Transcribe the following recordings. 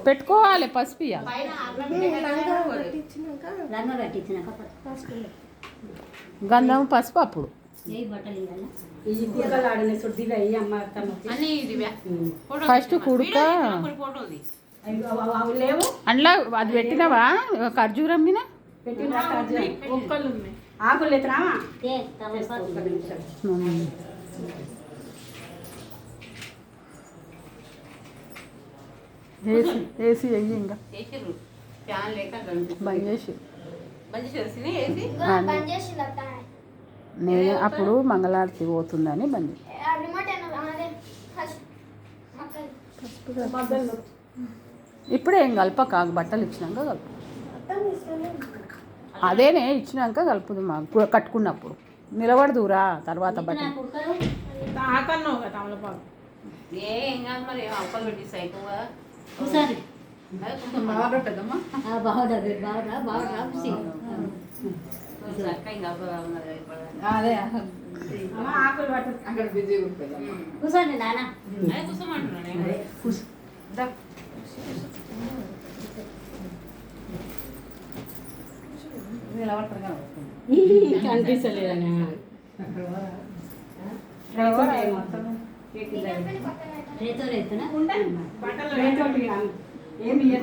పెట్టుకోవాలి పసుపు గంధం పసుపు అప్పుడు ఫస్ట్ కుడుక అందులో అది పెట్టినవా ఖర్జూరం మీద ఆకులు ఏసీ అయ్యి ఇంకా బంద్ చేసి నేను అప్పుడు మంగళారతి పోతుందని బంద్ ఇప్పుడే ఏం కలపక బట్టలు ఇచ్చినాక కలుపు అదేనే ఇచ్చినాక కలుపుదు మాకు కట్టుకున్నప్పుడు నిలబడదురా తర్వాత బట్టలు అక్కడ బిజీ కూర్చోండి నాన్న కనిపిస్తలేదన్నా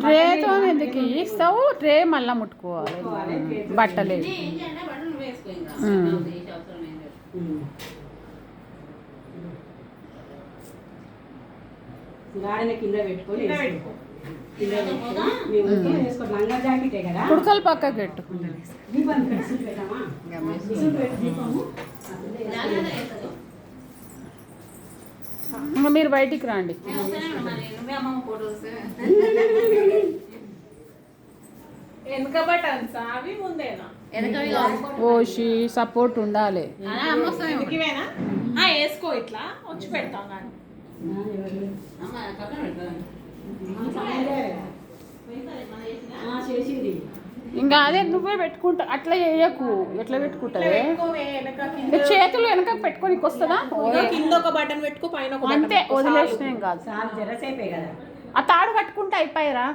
ట్రేతో ఎందుకు ఇస్తావు ట్రే మళ్ళీ ముట్టుకోవాలి బట్టలు కింద పెట్టుకొని కుడుకలు పక్కకు పెట్టు మీరు బయటికి రండి ఓషి సపోర్ట్ ఉండాలి వేసుకో ఇట్లా వచ్చి పెడతాం కానీ ఇంకా అదే నువ్వే పెట్టుకుంటా అట్లా చేయకు ఎట్లా పెట్టుకుంటావే చేతులు వెనక పెట్టుకోనికి వస్తుందా కింద ఒక బటన్ పెట్టుకో పైన అంతే వదిలేసినాం కాదు ఆ తాడు కట్టుకుంటే అయిపోయారా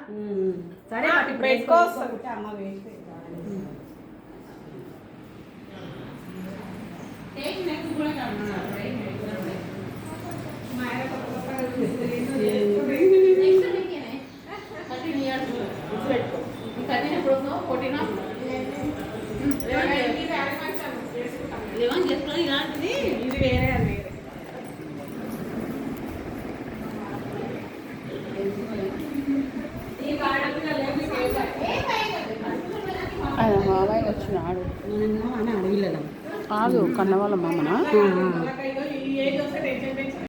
సరే ఆయన మామయ్య వచ్చినాడు కాదు కన్నవాళ్ళ మామనా